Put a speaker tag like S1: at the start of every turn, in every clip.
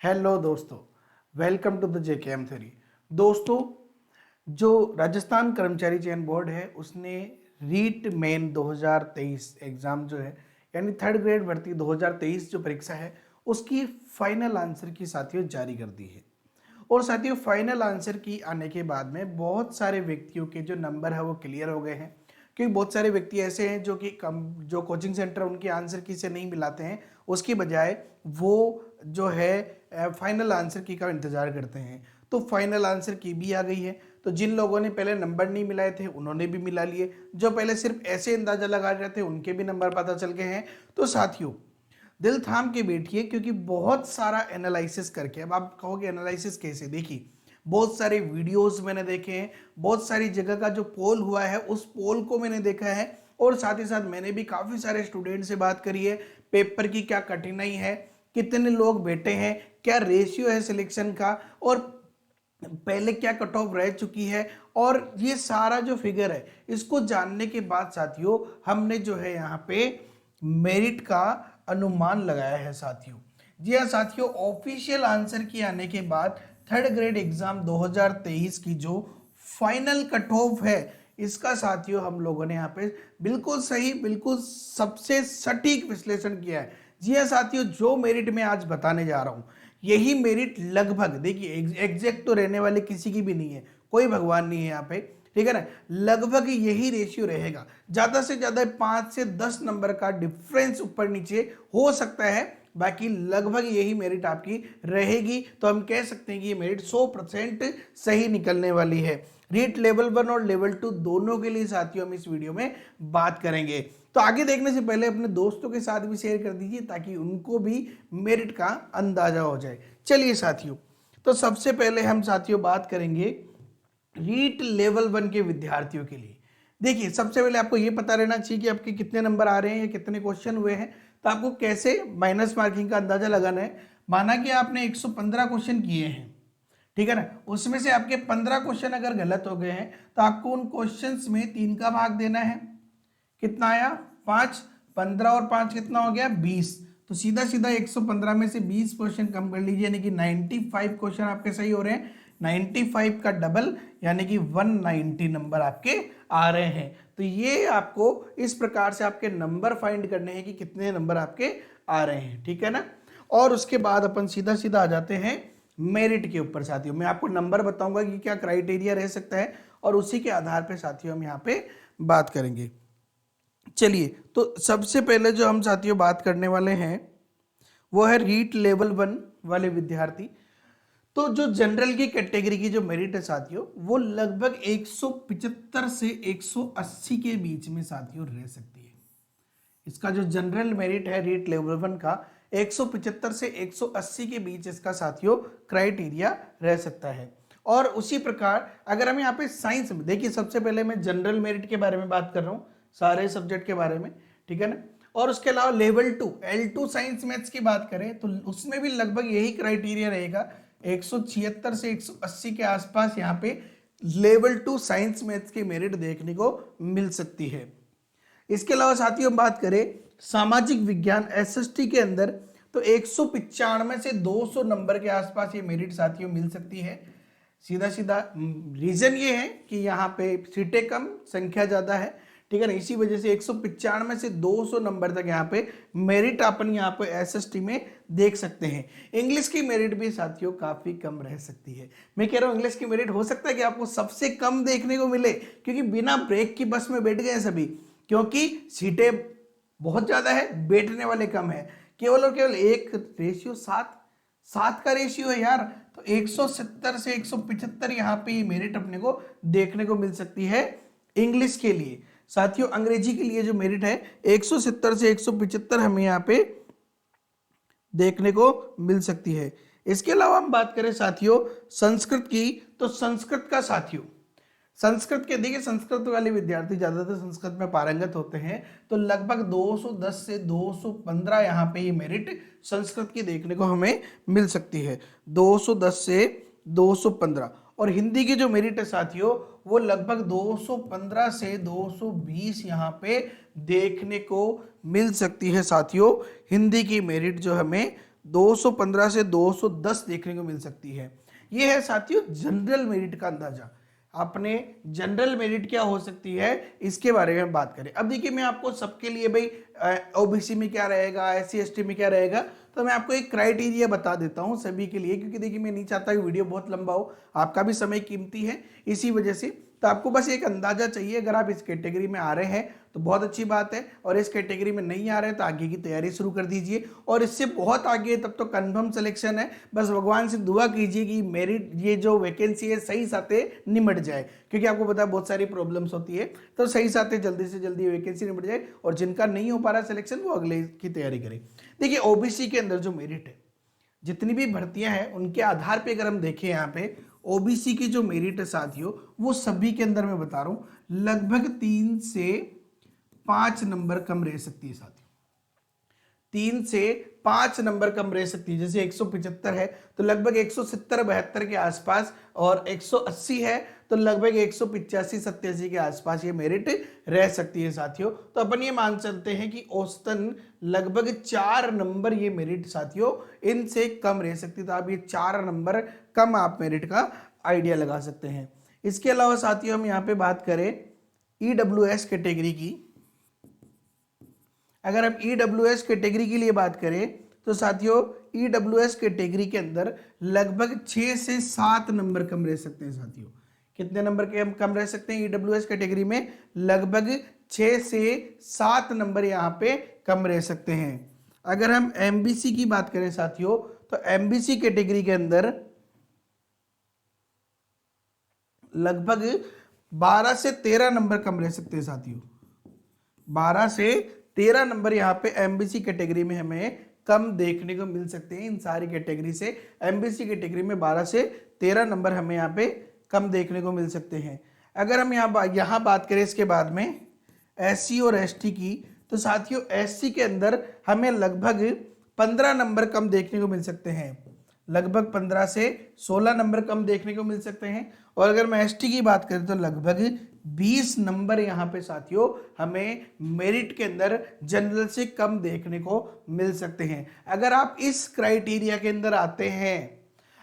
S1: Hello दोस्तों, welcome to the JKM theory. दोस्तों, जो राजस्थान कर्मचारी चयन बोर्ड है उसने रीट मेन 2023 एग्जाम जो है यानी थर्ड ग्रेड भर्ती 2023 जो परीक्षा है उसकी फाइनल आंसर की साथियों जारी कर दी है। और साथियों, फाइनल आंसर की आने के बाद में बहुत सारे व्यक्तियों के जो नंबर है वो क्लियर हो गए हैं, क्योंकि बहुत सारे व्यक्ति ऐसे हैं जो कि कम जो कोचिंग सेंटर उनके आंसर की से नहीं मिलाते हैं, उसकी बजाय वो जो है फाइनल आंसर की का इंतजार करते हैं। तो फाइनल आंसर की भी आ गई है। तो जिन लोगों ने पहले नंबर नहीं मिलाए थे उन्होंने भी मिला लिए, जो पहले सिर्फ ऐसे अंदाजा लगा रहे थे उनके भी नंबर पता चल गए हैं। तो साथियों, दिल थाम के बैठिए, क्योंकि बहुत सारा एनालिसिस करके, अब आप कहोगे एनालिसिस कैसे, देखिए बहुत सारे वीडियोस मैंने देखे हैं, बहुत सारी जगह का जो पोल हुआ है उस पोल को मैंने देखा है, और साथ ही साथ मैंने भी काफ़ी सारे स्टूडेंट से बात करी है। पेपर की क्या कठिनाई है, कितने लोग बैठे हैं, क्या रेशियो है सिलेक्शन का, और पहले क्या कट ऑफ रह चुकी है, और ये सारा जो फिगर है इसको जानने के बाद साथियों हमने जो है यहाँ पे मेरिट का अनुमान लगाया है साथियों। जी हाँ साथियों, ऑफिशियल आंसर की आने के बाद थर्ड ग्रेड एग्जाम 2023 की जो फाइनल कट ऑफ है इसका साथियों हम लोगों ने यहाँ पे बिल्कुल सही, बिल्कुल सबसे सटीक विश्लेषण किया है। जी हाँ साथियों, जो मेरिट मैं आज बताने जा रहा हूँ यही मेरिट लगभग, देखिए एग्जैक्ट तो रहने वाले किसी की भी नहीं है, कोई भगवान नहीं है यहाँ पे, ठीक है ना। लगभग यही रेशियो रहेगा, ज्यादा से ज्यादा 5 से 10 नंबर का डिफरेंस ऊपर नीचे हो सकता है, बाकी लगभग यही मेरिट आपकी रहेगी। तो हम कह सकते हैं कि ये मेरिट 100% सही निकलने वाली है। रीट लेवल 1 और लेवल 2 दोनों के लिए साथियों हम इस वीडियो में बात करेंगे। तो आगे देखने से पहले अपने दोस्तों के साथ भी शेयर कर दीजिए ताकि उनको भी मेरिट का अंदाजा हो जाए। चलिए साथियों, तो सबसे पहले हम साथियों बात करेंगे रीट लेवल 1 के विद्यार्थियों के लिए। देखिए सबसे पहले आपको ये पता रहना चाहिए कि आपके कितने नंबर आ रहे हैं या कितने क्वेश्चन हुए हैं। तो आपको कैसे माइनस मार्किंग का अंदाजा लगाना है। माना कि आपने 115 क्वेश्चन किए हैं, ठीक है ना, उसमें से आपके 15 क्वेश्चन अगर गलत हो गए हैं तो आपको उन क्वेश्चंस में 3 का भाग देना है। कितना आया? 5। 15 और 5 कितना हो गया? 20। तो सीधा सीधा 115 में से 20 क्वेश्चन कम कर लीजिए, यानी कि 95 क्वेश्चन आपके सही हो रहे हैं। 95 का डबल यानी कि 190 नंबर आपके आ रहे हैं। तो ये आपको इस प्रकार से आपके नंबर फाइंड करने हैं कि कितने नंबर आपके आ रहे हैं, ठीक है ना। और उसके बाद अपन सीधा सीधा आ जाते हैं मेरिट के ऊपर साथियों। मैं आपको नंबर बताऊंगा कि क्या क्राइटेरिया रह सकता है और उसी के आधार पर साथियों हम यहाँ पे बात करेंगे। चलिए, तो सबसे पहले जो हम साथियों बात करने वाले हैं वो है रीट लेवल 1 वाले विद्यार्थी। तो जो जनरल की कैटेगरी की जो मेरिट है साथियों वो लगभग 175 से 180 के बीच में साथियों रह सकती है। इसका जो जनरल मेरिट है रीट लेवल 1 का 175 से 180 के बीच इसका साथियों क्राइटेरिया रह सकता है। और उसी प्रकार अगर हम यहाँ पे साइंस में देखिए, सबसे पहले मैं जनरल मेरिट के बारे में बात कर रहा हूँ, सारे सब्जेक्ट के बारे में, ठीक है ना। और उसके अलावा लेवल 2 L2 साइंस मैथ्स की बात करें तो उसमें भी लगभग यही क्राइटेरिया रहेगा, 176 से 180 के आसपास यहाँ पे लेवल 2 साइंस मैथ्स की मेरिट देखने को मिल सकती है। इसके अलावा साथियों हम बात करें सामाजिक विज्ञान एसएसटी के अंदर तो 195 से 200 नंबर के आसपास ये मेरिट साथियों मिल सकती है। सीधा सीधा रीजन ये है कि यहाँ पे सीटें कम, संख्या ज्यादा है, ठीक है ना, इसी वजह से 195 से 200 नंबर तक यहाँ पे मेरिट अपन यहाँ पे एसएसटी में देख सकते हैं। इंग्लिश की मेरिट भी साथियों काफी कम रह सकती है। मैं कह रहा हूँ इंग्लिश की मेरिट हो सकता है कि आपको सबसे कम देखने को मिले, क्योंकि बिना ब्रेक की बस में बैठ गए सभी, क्योंकि सीटें बहुत ज्यादा है, बैठने वाले कम है। केवल और केवल एक रेशियो 7 का रेशियो है यार। तो 170 से 175 यहाँ पे मेरिट अपने को देखने को मिल सकती है इंग्लिश के लिए। साथियों अंग्रेजी के लिए जो मेरिट है 170 से 175 हमें यहाँ पे देखने को मिल सकती है। इसके अलावा हम बात करें साथियों संस्कृत की, तो संस्कृत का साथियों संस्कृत के देखिए, संस्कृत वाले विद्यार्थी ज्यादातर संस्कृत में पारंगत होते हैं, तो लगभग 210 से 215 यहाँ पे ये मेरिट संस्कृत की देखने को हमें मिल सकती है, 210 से 215। और हिंदी की जो मेरिट है साथियों वो लगभग 215 से 220 यहाँ पे देखने को मिल सकती है साथियों। हिंदी की मेरिट जो हमें 215 से 210 देखने को मिल सकती है। ये है साथियों जनरल मेरिट का अंदाजा। अपने जनरल मेरिट क्या हो सकती है इसके बारे में बात करें। अब देखिए मैं आपको सबके लिए भाई ओबीसी में क्या रहेगा, एससी एसटी में क्या रहेगा, तो मैं आपको एक क्राइटेरिया बता देता हूं सभी के लिए, क्योंकि देखिए मैं नहीं चाहता कि वीडियो बहुत लंबा हो, आपका भी समय कीमती है इसी वजह से। तो आपको बस एक अंदाजा चाहिए, अगर आप इस कैटेगरी में आ रहे हैं तो बहुत अच्छी बात है, और इस कैटेगरी में नहीं आ रहे तो आगे की तैयारी शुरू कर दीजिए, और इससे बहुत आगे तब तो कंफर्म सिलेक्शन है। बस भगवान से दुआ कीजिए कि मेरिट ये जो वैकेंसी है सही साथे निमट जाए, क्योंकि आपको पता है बहुत सारी प्रॉब्लम्स होती है, तो सही साथे जल्दी से जल्दी वैकेंसी निमट जाए, और जिनका नहीं हो पा रहा सिलेक्शन वो अगले की तैयारी करें। देखिए ओबीसी के अंदर जो मेरिट है, जितनी भी भर्तियां हैं उनके आधार पे अगर हम देखें यहाँ पे ओबीसी की जो मेरिट है साथियों, वो सभी के अंदर मैं बता रहा हूं लगभग 3 से 5 नंबर कम रह सकती है साथियों। 3 से 5 नंबर कम रह सकती है। जैसे 175 है तो लगभग 170-72 के आसपास, और 180 है तो लगभग 185-87 के आसपास ये मेरिट रह सकती है साथियों। तो अपन ये मान सकते हैं कि औसतन लगभग 4 नंबर ये मेरिट साथियों इनसे कम रह सकती है। तो आप ये 4 नंबर कम आप मेरिट का आइडिया लगा सकते हैं। इसके अलावा साथियों हम यहाँ पे बात करें ईडब्ल्यूएस कैटेगरी की। अगर हम ईडब्ल्यूएस कैटेगरी की लिए बात करें तो साथियों ईडब्ल्यूएस कैटेगरी के अंदर लगभग 6 से 7 नंबर कम रह सकते हैं साथियों। कितने नंबर के कम रह सकते हैं ईडब्ल्यूएस कैटेगरी में? लगभग 6 से 7 नंबर यहाँ पे कम रह सकते हैं। अगर हम एमबीसी की बात करें साथियों तो एमबीसी कैटेगरी के अंदर लगभग 12 से 13 नंबर कम रह सकते हैं साथियों। 12 से 13 नंबर यहाँ पे एमबीसी कैटेगरी में हमें कम देखने को मिल सकते हैं। इन सारी कैटेगरी से एमबीसी कैटेगरी में 12 से 13 नंबर हमें यहाँ पे कम देखने को मिल सकते हैं। अगर हम यहाँ बात करें इसके बाद में एससी और एसटी की, तो साथियों एससी के अंदर हमें लगभग 15 नंबर कम देखने को मिल सकते हैं। लगभग 15 से 16 नंबर कम देखने को मिल सकते हैं। और अगर मैं एसटी की बात करें तो लगभग 20 नंबर यहाँ पे साथियों हमें मेरिट के अंदर जनरल से कम देखने को मिल सकते हैं। अगर आप इस क्राइटेरिया के अंदर आते हैं,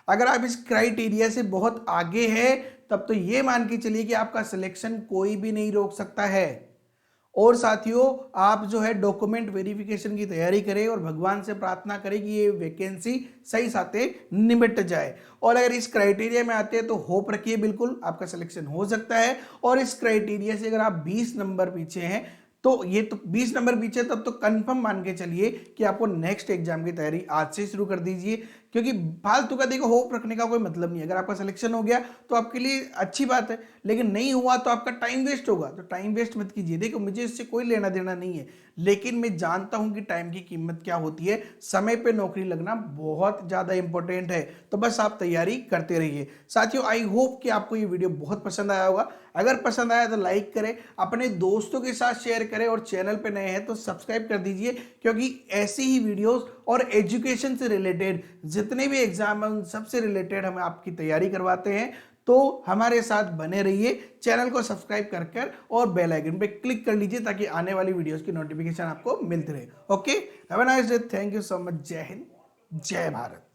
S1: अगर आप इस क्राइटेरिया से बहुत आगे हैं, तब तो ये मान के चलिए कि आपका सिलेक्शन कोई भी नहीं रोक सकता है। और साथियों आप जो है डॉक्यूमेंट वेरिफिकेशन की तैयारी करें और भगवान से प्रार्थना करें कि ये वैकेंसी सही साथे निपट जाए। और अगर इस क्राइटेरिया में आते हैं तो होप रखिए बिल्कुल आपका सिलेक्शन हो सकता है। और इस क्राइटेरिया से अगर आप 20 नंबर पीछे हैं तो ये तो 20 नंबर पीछे तब तो कंफर्म मान के चलिए कि आपको नेक्स्ट एग्जाम की तैयारी आज से शुरू कर दीजिए, क्योंकि फालतू का देखो होप रखने का कोई मतलब नहीं है। अगर आपका सिलेक्शन हो गया तो आपके लिए अच्छी बात है, लेकिन नहीं हुआ तो आपका टाइम वेस्ट होगा। तो टाइम वेस्ट मत कीजिए। देखो मुझे इससे कोई लेना देना नहीं है, लेकिन मैं जानता हूं कि टाइम की कीमत क्या होती है। समय पे नौकरी लगना बहुत ज्यादा इंपॉर्टेंट है। तो बस आप तैयारी करते रहिए साथियों। आई होप कि आपको ये वीडियो बहुत पसंद आया होगा। अगर पसंद आया तो लाइक करें, अपने दोस्तों के साथ शेयर करें, और चैनल पे नए हैं तो सब्सक्राइब कर दीजिए, क्योंकि ऐसी ही वीडियोस और एजुकेशन से रिलेटेड जितने भी एग्जाम है उन सबसे रिलेटेड हम आपकी तैयारी करवाते हैं। तो हमारे साथ बने रहिए, चैनल को सब्सक्राइब कर और बेल आइकन पे क्लिक कर लीजिए ताकि आने वाली वीडियोस की नोटिफिकेशन आपको मिलती रहे। Okay, have a nice day, thank you so much. जय हिंद, जय भारत।